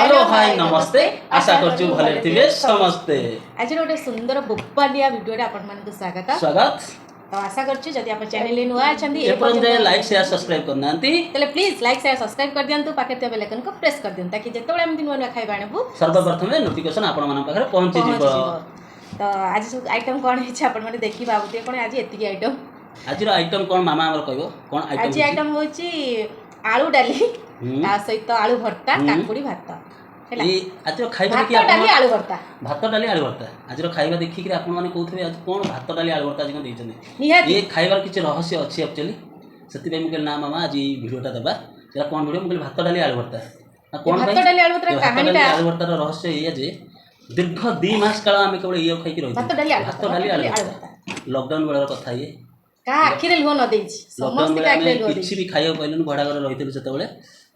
Hello hi नमस्ते आशा करछु भले थिबे समस्ते। आज गोटे सुंदर बोपालिया वीडियो रे आपण मानक स्वागत स्वागत। तो आशा करछु जदि आपण चैनल ले नुआ अछंती ए पर जे लाइक शेयर सब्सक्राइब करनांती तले प्लीज लाइक शेयर सब्सक्राइब कर दियंतु पाके ते बेल आइकन को प्रेस कर दियंतु ताकि जेतबेले हम नुआ नुआ खाइबा आनबु सर्वप्रथम नोटिफिकेशन आपण मन पाखरे पहुंची जिवो। तो आज आइटम कोन हे आपण माने देखि बाबुते कोन आज एतिकी आइटम आज रो आइटम कोन मामा हमर कहबो कोन आइटम आज आइटम होची आलू डाली आ सहित आलू भर्ता काकुड़ी भात ए आज खाइबा देखि भात डाली आलू भर्ता भात डाली आलू भर्ता आज खाइबा देखि कि आपण माने कहउथबे आज कोन भात डाली आलू भर्ता आज कोन दैछन ये खाइबार किछ रहस्य अछि एक्चुअली सती भाई मुके ना मामा आज वीडियोटा देबा जेला कोन वीडियो मुके भात डाली आलू भर्ता कोन भात डाली आलू भर्ता कहानीटा आलू भर्तार रहस्य ये जे दीर्घ 2 मास काल आमे केवल ये खाइ कि रहि भात डाली आलू भर्ता लॉकडाउन बेला कथा ये का आखिरे लुह न देछि समस्त का आखिरे लुह किछि भी खाइयो पइलन भडा घर रहितलु सेतबेले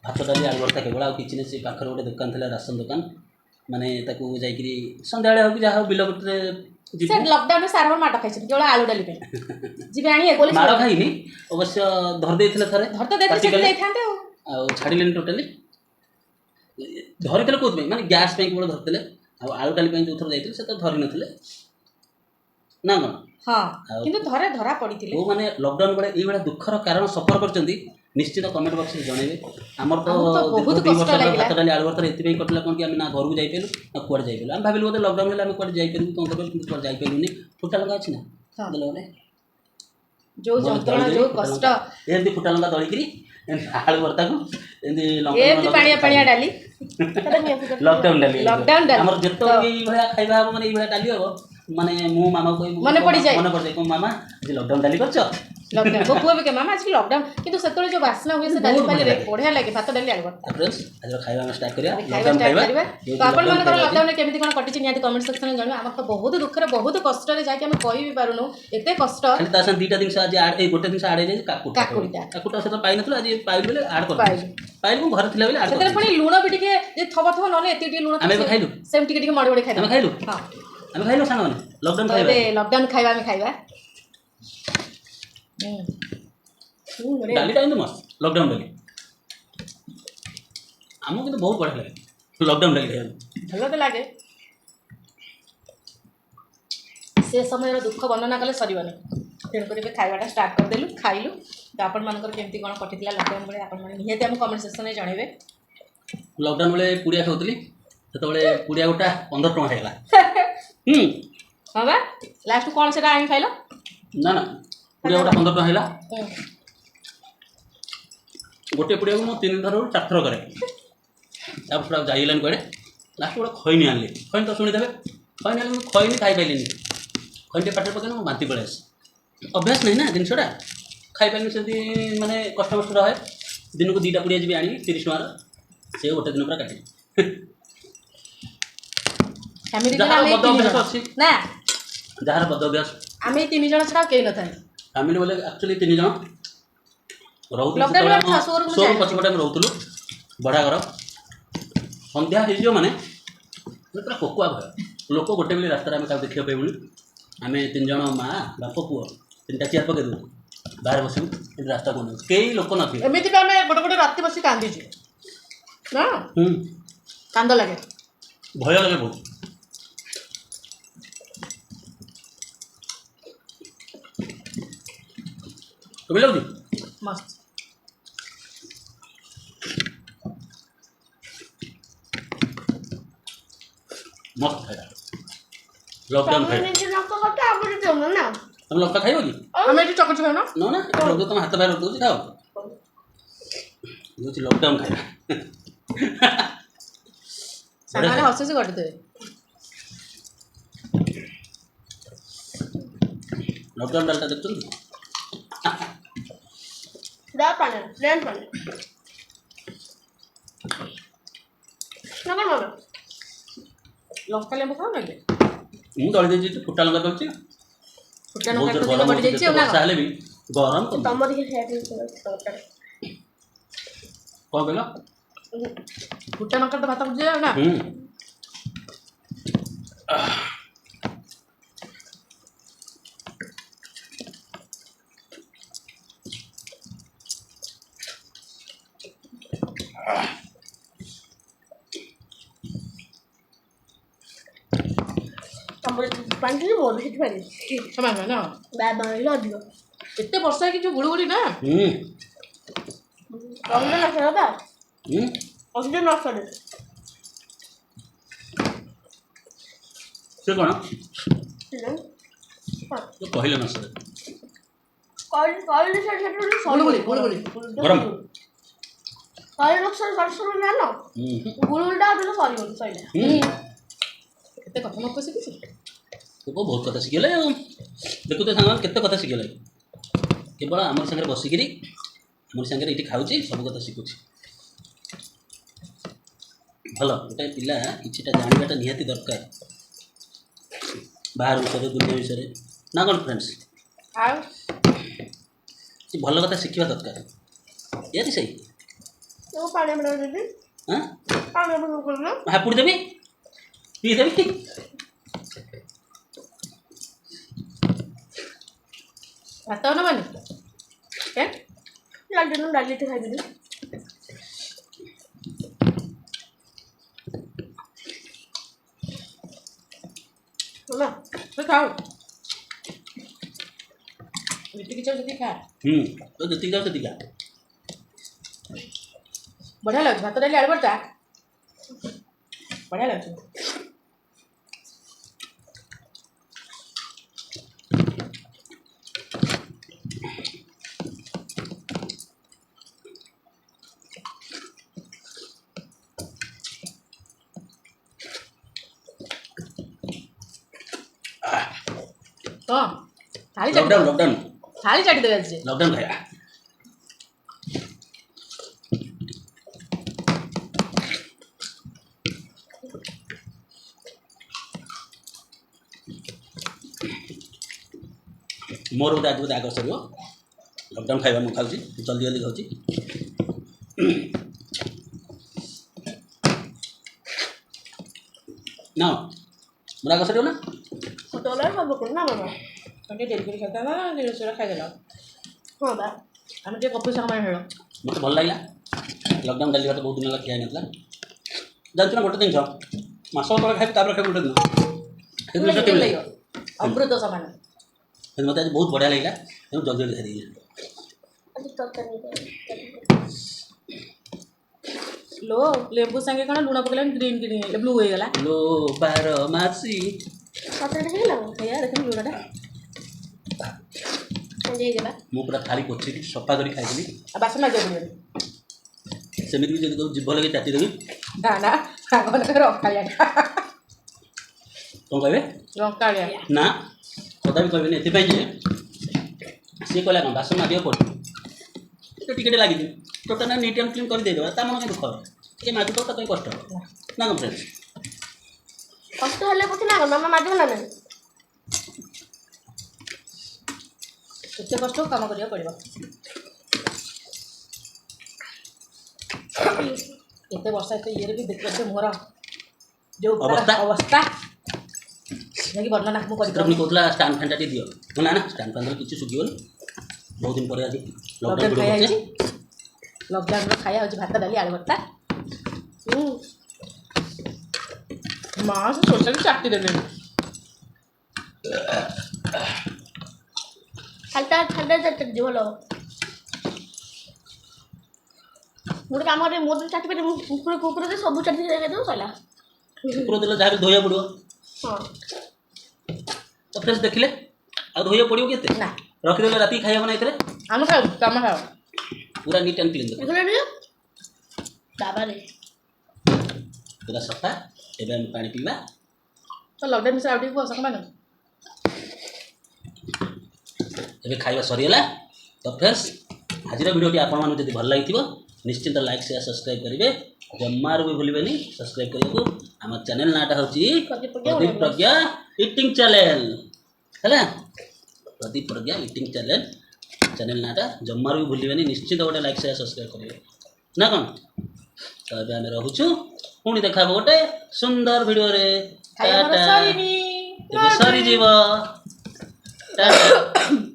भात डाली आलू भर्ता केवल आ किछि ने से पाखर गोटे दुकान थिला राशन दुकान माने ताकू जाइकरी संध्याळे हो कि जा हो बिलबटे से लॉकडाउन सारवर माट खाइछ केवल आलू डाली पे जिबे आनी गोली मार खाइनी अवश्य धर देथिले थरे धर तो देथि से देथांते आ छाडिलेन टोटली धरितले कोत माने गैस पे केवल धरतले आ आलू डाली पे जो थर जाइतले से तो धरि नथिले ना ना हां किंतु धरे धरा पडिथिले ओ माने लॉकडाउन बेले ई बेला दुखर कारण सफर करचंती निश्चित कमेंट बॉक्स में जणेबे हमर तो बहुत कष्ट लागला भात डाली आलू भर्ता एति पे कटला कोन कि हम ना घर को जाई पेलु ना कुआड जाई पेलु हम भाबिलु बोले लॉकडाउन हेला हम कुआड जाई पेलु कोन तो किंतु कुआड जाई पेलुनी फुटा लगा अछि ना बोले जो जंत्रणा जो कष्ट एंदी फुटा लगा दळिकरी आलू भर्ता को एंदी एंदी पानिया पानिया डाली लॉकडाउन डाली हमर जेतो तो ई भया खाइबा माने ई भया डाली हो माने मु मामा को मने पड़ी जाए को मामा जे लॉकडाउन डाली करछ लॉकडाउन वो पुआ के मामा आज लॉकडाउन किंतु सेतले जो वासना हुए से डाली पाले रे बढ़िया लागे भात डाली आलू भर्ता फ्रेंड्स आज खाइबा हम स्टार्ट करिया लॉकडाउन खाइबा तो आपण मन कर लॉकडाउन में केमिति कोन कटिछि नियाति कमेंट सेक्शन में जानबे हमर तो बहुत दुख रे बहुत कष्ट रे जाके हम कहि भी पारुनु एते कष्ट खाली ता सन दीटा दिन से आज ऐड ए गोटे दिन से ऐड जाय काकुटा से तो पाइ नथलो आज पाइल बेले ऐड कर पाइल को घर थिला बेले ऐड सेतले पनि लूण भी टिके जे थबा थबा नले एति टिके लूण हम खाइलु सेम टिके टिके मड मड खाइलु हम खाइलु हां हम खाइलु सानो माने लॉकडाउन खाइबा अबे लॉकडाउन खाइबा में खाइबा डाली टाइम तो मस्त लॉकडाउन डाली हमको तो बहुत बढ़िया लगे लॉकडाउन डाली भलो तो लागे से समय दुख वर्णना कले सरीबनी तेणुक खाइबाटा स्टार्ट करदेलु खाइलु तो आपण मानकर केमती कोन कटितला लॉकडाउन बेले आपण माने निहाती हम कमेंट सेक्शन में जणेबे लॉकडाउन बेले पुड़िया खाउतली सेतो बेले पुड़िया गोटा 15 टका हेला हां बा लास्ट कोन सेटा आनी खाइलो ना ना पुड़िया गोटा 15 टका हेला गोटे पुड़िया को 3 थर 4 थर करे अब पूरा जाइलन कोडे लास्ट गोटा खैनी आनली खैनी तो सुनी देबे खैनी आनली खैनी खाइ पाइलिनी खैनी पाटे पके ना बांती पड़े अभ्यास नहीं ना जिनसटा खाइ पाइलिनी से माने कष्ट मष्ट रहे दिन को 2टा पुड़िया जी आनी 30 टका से गोटे दिन पूरा काटी फैमिली जहार बद अभ्यास अछि ना जहार बद अभ्यास आमे 3 जण छडा केइ न थाई फैमिली बोले एक्चुअली 3 जण लॉकडाउन सोर पछपटे हम रहउतलु बड़ा घर संध्या हेजियो माने पूरा कोकुआ भय लोक गोटे बेले रास्ता में का देखियो पेबुनी आमे 3 जण मां बाप पुओ 3टा चेयर पके दउ बाहर बसु रास्ता कोन केई लोक नथि एमिति बे हमें गोटे गोटे राति बसी कांदी छी ना कांद लागे भय लागे बहुत तुम्हें लगदी मस्त मस्त खाइला लॉकडाउन खाइ तुम लौका खाइबो की हमें एटी चकच खाना नो ना लोग तुम हाथ बाहर रख खाओ ये लॉकडाउन खाइला सामाने हसे से गडते लॉकडाउन डालता देखतो दा पानी प्लेन पानी ना कर मामा लंका लेंबू खाओ ना मु दळी देछि फुटा लंका दळछि फुटा लंका तो दिन बडी जाइछि ना साले भी गरम तो तम देखि खाइ को बेला फुटा लंका तो भात बुझे ना ପାଣି ମୋର ସେଠି ପାଣି ସମାନ ନା ବାବା ଅଧିକ ଏତେ ବର୍ଷା ହେଇକି ଯୋଉ ଗୁଳୁଗୁଳି ନା ଅକ୍ସିଜେନ ନଷ୍ଟ ବାବା ହୁଁ ଅକ୍ସିଜେନ ନଷ୍ଟ ସେ କ'ଣ କହିଲେ ନା ସାର୍ କହିଲେ ସେଠି ଗୁଳୁଗୁଳି ଗୁଳୁଗୁଳି ଗରମ ଶହେ ଲକ୍ଷ ସରିସରୁ ଜାଣ ଗୁଳୁଗୁଳିଟା ଅଧିକ ସରିବନି ସରିଲା କେତେ କଥା ନ କହି ଶିଖିଛି ତୁ ବହୁତ କଥା ଶିଖିଗଲେ ଆଉ ଦେଖୁ ତ ସାଙ୍ଗମାନେ କେତେ କଥା ଶିଖିଗଲେ କେବଳ ଆମର ସାଙ୍ଗରେ ବସିକିରି ଆମର ସାଙ୍ଗରେ ଏଇଠି ଖାଉଛି ସବୁ କଥା ଶିଖୁଛି ଭଲ ଗୋଟେ ପିଲା କିଛିଟା ଜାଣିବାଟା ନିହାତି ଦରକାର ବାହାର ବିଷୟରେ ଦୁନିଆ ବିଷୟରେ ନା କ'ଣ ଫ୍ରେଣ୍ଡସ୍ ଆଉ ସେ ଭଲ କଥା ଶିଖିବା ଦରକାର ଏଇଆ ସେଇ ପାଣି ଦେବି ହଁ ପାଣି ହାପୁଡ଼ି ଦେବି ପିଇଦେବି ଭାତ ନବାନି ଡାଲି ଖାଇଦେବି ହେଲା ଖାଉ ଯେତିକି ଚାଉ ସେତିକି ଖା ତ ଯେତିକି ଯାଉ ସେତିକି ଖା ବଢ଼ିଆ ଲାଗୁଛି ଭାତ ଡାଲି ଆଳୁ ଭର୍ତ୍ତା ବଢ଼ିଆ ଲାଗୁଛି ହଁ ଥାଳି ଲକଡାଉନ ଲକଡାଉନ ଥାଳି ଚାଟିଦେବେ ଆଜି ଲକଡାଉନ ଖାଇବା ମୋର ଗୋଟେ ଆଜି ଗୋଟେ ଆଗ ସରିବ ଲକଡାଉନ ଖାଇବା ମୁଁ ଖାଉଛି ଜଲ୍ଦି ଜଲ୍ଦି ଖାଉଛି ନା ମୋର ଆଗ ସରିବ ନା ଛୋଟବେଳେ ସବୁ କରୁ ନା ବାବା ଟିକେ ଡେରି କରି ଖାଇଥାନ୍ତା ଜିନିଷଟା ଖାଇଦେଲ ହଁ ବା ଆମେ ଟିକେ କପି ସାଙ୍ଗମାନେ ହେଳ ମୋତେ ଭଲ ଲାଗିଲା ଲକଡାଉନ ଡାଲି ଭାତ ବହୁତ ଦିନ ହେଲା ଖିଆ ହେଇନଥିଲା ଜାଣିଛୁ ନା ଗୋଟେ ଜିନିଷ ମାସ ପରେ ଖାଇବି ତାପରେ ଖାଇବି ଗୋଟେ ଦିନ ସେ ଜିନିଷ କେମିତି ଲାଗିବ ଅମୃତ ସମାନ କିନ୍ତୁ ମୋତେ ଆଜି ବହୁତ ବଢ଼ିଆ ଲାଗିଲା ତେଣୁ ଜଲ୍ଦି ଜଲ୍ଦି ଖାଇଦେଇଛି लो लेबू सागे कण लुण पकलान ग्रीन ग्रीन ब्लू हो गला लो बार मासी ସତରେ ହେଇଗଲା भैया देखन लुणटा ହେଇଗଲା ମୁଁ ପୁରା ଥାଳି ପୋଛିକି ସଫା କରି ଖାଇଥିଲି बासन माजे पड़ियो ସେମିତି ବି ଯଦି ଜିଭ ଲାଗି ଚାଟିଦେବି ना ना आगन रकालिया କ'ଣ କହିବେ रकालिया ନା କଦାପି କହିବେନି ଏଥିପାଇଁ ଯେ ସିଏ କହିଲା କ'ଣ ବାସନ ମାଜିବାକୁ ପଡ଼ିବ ଟିକେ ଟିକେ ଲାଗିଛି ଟୋଟାଲ ନିଟ୍ ଆଣ୍ଡ କ୍ଲିନ୍ କରି ଦେଇଦେବା ତା ମନ କିନ୍ତୁ ଖରାପ ଟିକେ ମାଜିଦେବ ତା ପାଇଁ କଷ୍ଟ ହେବ ନା କ'ଣ ଫ୍ରେଣ୍ଡସ୍ କଷ୍ଟ ହେଲେ କିଛି ନା ମାମା ମାଜିବ ନା ନାହିଁ କେତେ କଷ୍ଟ काम करिया पड़ियो केते वर्ष एते ये भी देख से मोर जो अवस्था नहीं वर्णना को कर चित्रपनी कहला स्टैंड फैनटा टी दियो ना ना स्टैंड फैन किसी सुगिबनी बहुत दिन पर आज लॉकडाउन खाया है लॉकडाउन में खाया हो भात डाली आलू भर्ता मां से सोशल चाटी देले ଖାଲିଟା ଖାଲିଟା ଚାଟିଛି ଭଲ ମୁଁ ଗୋଟେ କାମ କରିବି ମୋର ଯଦି ଚାଟି ପାରିବି ମୁଁ କୁକୁର କୁକୁର ଦେଇ ସବୁ ଚାଟି ଦେବ ସରିଲା କୁକୁର ଦେଲେ ଯାହା ଧୋଇବାକୁ ପଡ଼ିବ ହଁ ତ ଫ୍ରେଣ୍ଡସ୍ ଦେଖିଲେ ଆଉ ଧୋଇବାକୁ ପଡ଼ିବ କେତେ ना ରଖିଦେଲେ ରାତି ଖାଇବାକୁ ନା ଏଥିରେ हम खाओ काम खाओ ପୁରା ନିଟ୍ ଆଣ୍ଡ କ୍ଲିନ୍ ଏଗୁলো ନିଅ ବାବାରେ ପୁରା ସଫା ଏବେ ଆମେ ପାଣି ପିଇବା तो लॉकडाउन में आउट को सक मान ଏବେ ଖାଇବା ସରିଗଲା ତ ଫ୍ରେଣ୍ଡସ୍ ଆଜିର ଭିଡ଼ିଓଟି ଆପଣମାନଙ୍କୁ ଯଦି ଭଲ ଲାଗିଥିବ ନିଶ୍ଚିନ୍ତ ଲାଇକ୍ ସେୟାର ସବସ୍କ୍ରାଇବ୍ କରିବେ ଜମାରୁ ବି ଭୁଲିବେନି ସବସ୍କ୍ରାଇବ୍ କରିବାକୁ ଆମ ଚ୍ୟାନେଲ୍ ନାଁଟା ହେଉଛି ପ୍ରଦୀପ ପ୍ରଜ୍ଞା ଇଟିଂ ଚ୍ୟାନେଲ୍ ହେଲା ପ୍ରଦୀପ ପ୍ରଜ୍ଞା ଇଟିଂ ଚ୍ୟାନେଲ୍ ନାଁଟା ଜମାରୁ ବି ଭୁଲିବେନି ନିଶ୍ଚିତ ଗୋଟେ ଲାଇକ୍ ସେୟାର ସବସ୍କ୍ରାଇବ୍ କରିବେ ନା କ'ଣ ତ ଏବେ ଆମେ ରହୁଛୁ ପୁଣି ଦେଖା ହେବ ଗୋଟେ ସୁନ୍ଦର ଭିଡ଼ିଓରେ ଖାଇବା ଟାଟା ସରିନି ଏବେ ସରିଯିବ ଟାଟା